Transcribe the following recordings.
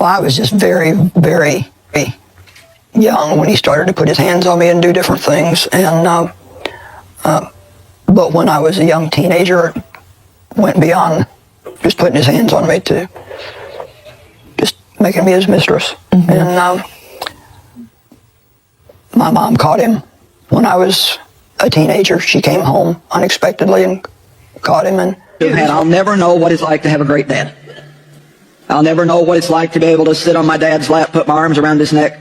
Well, I was just very, very young when he started to put his hands on me and do different things. And but when I was a young teenager, it went beyond just putting his hands on me to just making me his mistress. Mm-hmm. And my mom caught him when I was a teenager. She came home unexpectedly and caught him. And I'll never know what it's like to have a great dad. I'll never know what it's like to be able to sit on my dad's lap, put my arms around his neck,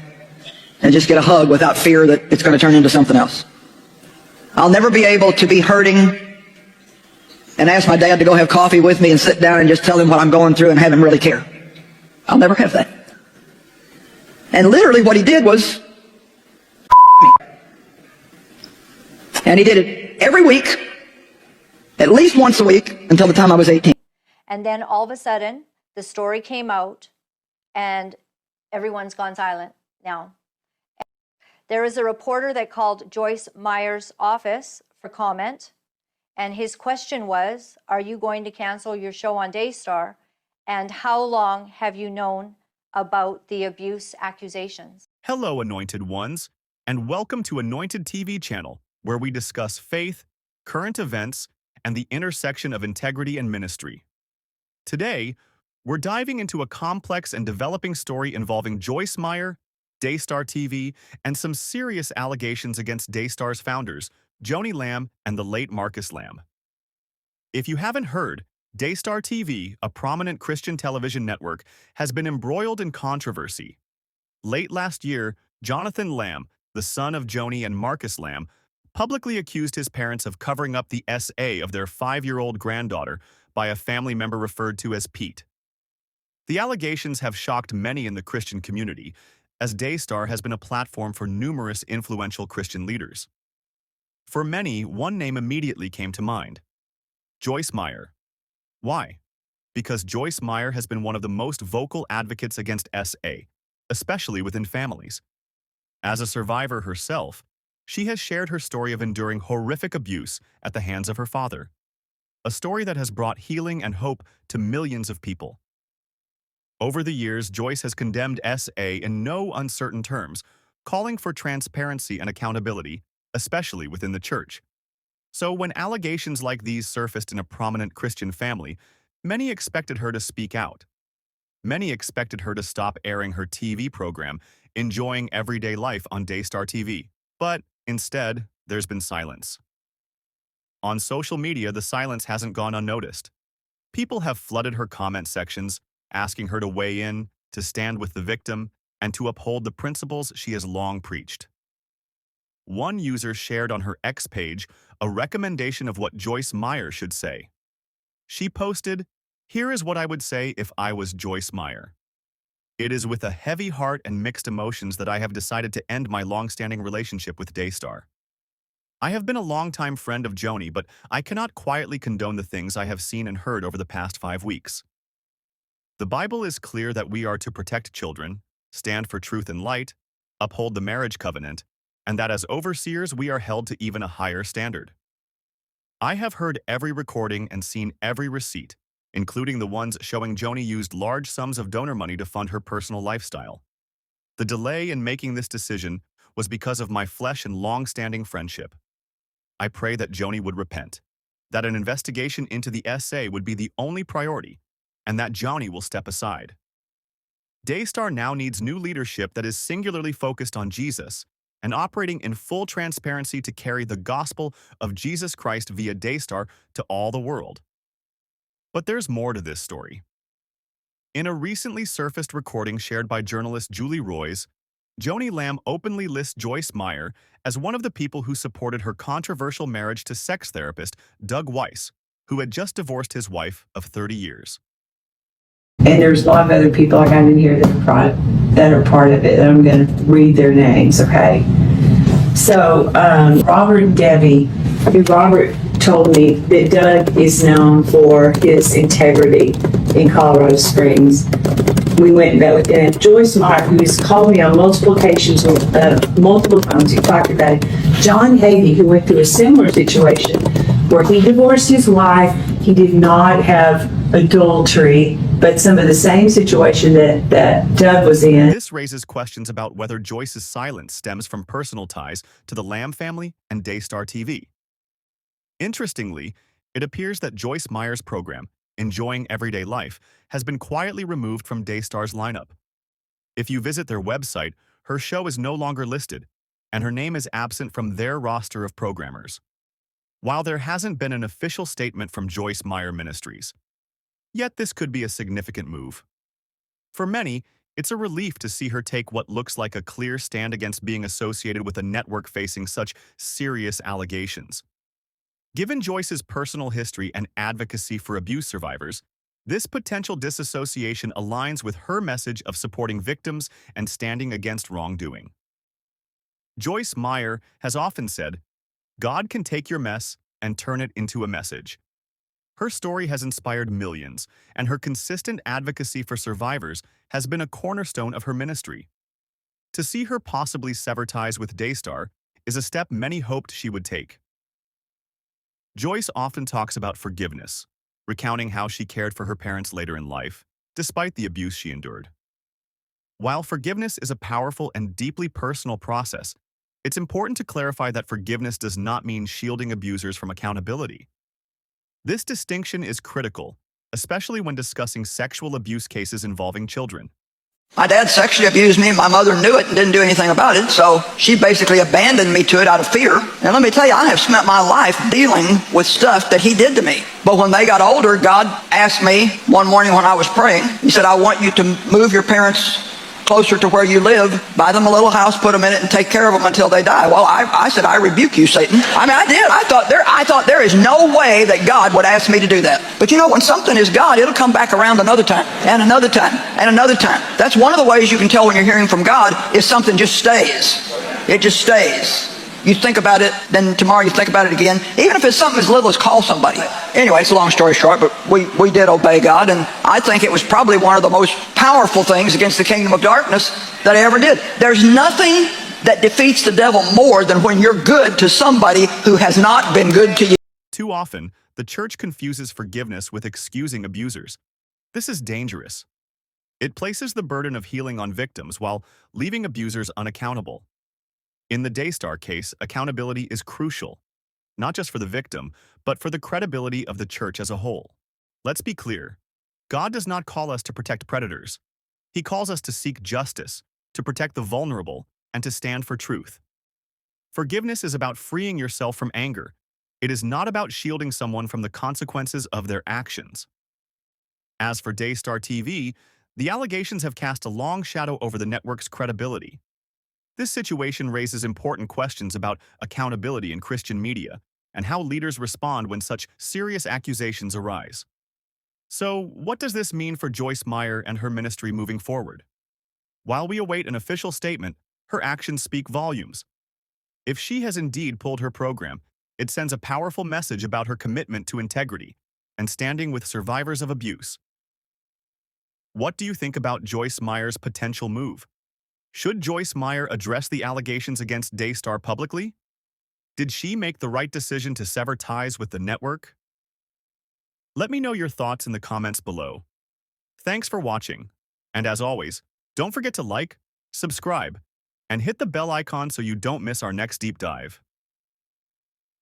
and just get a hug without fear that it's going to turn into something else. I'll never be able to be hurting and ask my dad to go have coffee with me and sit down and just tell him what I'm going through and have him really care. I'll never have that. And literally what he did was me. And he did it every week, at least once a week, until the time I was 18. And then all of a sudden, the story came out and everyone's gone silent now. There is a reporter that called Joyce Meyer's office for comment, and his question was, are you going to cancel your show on Daystar? And how long have you known about the abuse accusations? Hello, Anointed Ones, and welcome to Anointed TV channel, where we discuss faith, current events, and the intersection of integrity and ministry. Today, we're diving into a complex and developing story involving Joyce Meyer, Daystar TV, and some serious allegations against Daystar's founders, Joni Lamb and the late Marcus Lamb. If you haven't heard, Daystar TV, a prominent Christian television network, has been embroiled in controversy. Late last year, Jonathan Lamb, the son of Joni and Marcus Lamb, publicly accused his parents of covering up the SA of their 5-year-old granddaughter by a family member referred to as Pete. The allegations have shocked many in the Christian community, as Daystar has been a platform for numerous influential Christian leaders. For many, one name immediately came to mind: Joyce Meyer. Why? Because Joyce Meyer has been one of the most vocal advocates against SA, especially within families. As a survivor herself, she has shared her story of enduring horrific abuse at the hands of her father, a story that has brought healing and hope to millions of people. Over the years, Joyce has condemned SA in no uncertain terms, calling for transparency and accountability, especially within the church. So when allegations like these surfaced in a prominent Christian family, many expected her to speak out. Many expected her to stop airing her TV program, enjoying everyday life on Daystar TV. But instead, there's been silence. On social media, the silence hasn't gone unnoticed. People have flooded her comment sections, asking her to weigh in, to stand with the victim, and to uphold the principles she has long preached. One user shared on her X page a recommendation of what Joyce Meyer should say. She posted, "Here is what I would say if I was Joyce Meyer. It is with a heavy heart and mixed emotions that I have decided to end my long-standing relationship with Daystar. I have been a longtime friend of Joni, but I cannot quietly condone the things I have seen and heard over the past 5 weeks. The Bible is clear that we are to protect children, stand for truth and light, uphold the marriage covenant, and that as overseers we are held to even a higher standard. I have heard every recording and seen every receipt, including the ones showing Joni used large sums of donor money to fund her personal lifestyle. The delay in making this decision was because of my flesh and long-standing friendship. I pray that Joni would repent, that an investigation into the SA would be the only priority, and that Joni will step aside. Daystar now needs new leadership that is singularly focused on Jesus and operating in full transparency to carry the gospel of Jesus Christ via Daystar to all the world. But there's more to this story. In a recently surfaced recording shared by journalist Julie Roys, Joni Lamb openly lists Joyce Meyer as one of the people who supported her controversial marriage to sex therapist Doug Weiss, who had just divorced his wife of 30 years. And there's a lot of other people I got in here that are part of it. I'm going to read their names, okay? So, Robert and Debbie. Robert told me that Doug is known for his integrity in Colorado Springs. We went and met with him. Joyce Meyer, who has called me on multiple occasions, multiple times, he talked about it. John Hagee, who went through a similar situation where he divorced his wife. He did not have adultery But some of the same situation that Doug was in. This raises questions about whether Joyce's silence stems from personal ties to the Lamb family and Daystar TV. Interestingly, it appears that Joyce Meyer's program, Enjoying Everyday Life, has been quietly removed from Daystar's lineup. If you visit their website, her show is no longer listed, and her name is absent from their roster of programmers. While there hasn't been an official statement from Joyce Meyer Ministries, yet this could be a significant move. For many, it's a relief to see her take what looks like a clear stand against being associated with a network facing such serious allegations. Given Joyce's personal history and advocacy for abuse survivors, this potential disassociation aligns with her message of supporting victims and standing against wrongdoing. Joyce Meyer has often said, "God can take your mess and turn it into a message." Her story has inspired millions, and her consistent advocacy for survivors has been a cornerstone of her ministry. To see her possibly sever ties with Daystar is a step many hoped she would take. Joyce often talks about forgiveness, recounting how she cared for her parents later in life, despite the abuse she endured. While forgiveness is a powerful and deeply personal process, it's important to clarify that forgiveness does not mean shielding abusers from accountability. This distinction is critical, especially when discussing sexual abuse cases involving children. My dad sexually abused me. My mother knew it and didn't do anything about it, so she basically abandoned me to it out of fear. And let me tell you, I have spent my life dealing with stuff that he did to me. But when they got older, God asked me one morning when I was praying, he said, "I want you to move your parents closer to where you live, buy them a little house, put them in it, and take care of them until they die." Well, I said, "I rebuke you, Satan." I mean, I did. I thought there is no way that God would ask me to do that. But you know, when something is God, it'll come back around another time, and another time, and another time. That's one of the ways you can tell when you're hearing from God is something just stays. It just stays. You think about it, then tomorrow you think about it again. Even if it's something as little as call somebody. Anyway, it's a long story short, but we did obey God, and I think it was probably one of the most powerful things against the kingdom of darkness that I ever did. There's nothing that defeats the devil more than when you're good to somebody who has not been good to you. Too often, the church confuses forgiveness with excusing abusers. This is dangerous. It places the burden of healing on victims while leaving abusers unaccountable. In the Daystar case, accountability is crucial, not just for the victim, but for the credibility of the church as a whole. Let's be clear. God does not call us to protect predators. He calls us to seek justice, to protect the vulnerable, and to stand for truth. Forgiveness is about freeing yourself from anger. It is not about shielding someone from the consequences of their actions. As for Daystar TV, the allegations have cast a long shadow over the network's credibility. This situation raises important questions about accountability in Christian media and how leaders respond when such serious accusations arise. So, what does this mean for Joyce Meyer and her ministry moving forward? While we await an official statement, her actions speak volumes. If she has indeed pulled her program, it sends a powerful message about her commitment to integrity and standing with survivors of abuse. What do you think about Joyce Meyer's potential move? Should Joyce Meyer address the allegations against Daystar publicly? Did she make the right decision to sever ties with the network? Let me know your thoughts in the comments below. Thanks for watching, and as always, don't forget to like, subscribe, and hit the bell icon so you don't miss our next deep dive.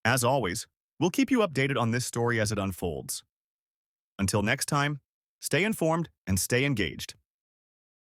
As always, we'll keep you updated on this story as it unfolds. Until next time, stay informed and stay engaged.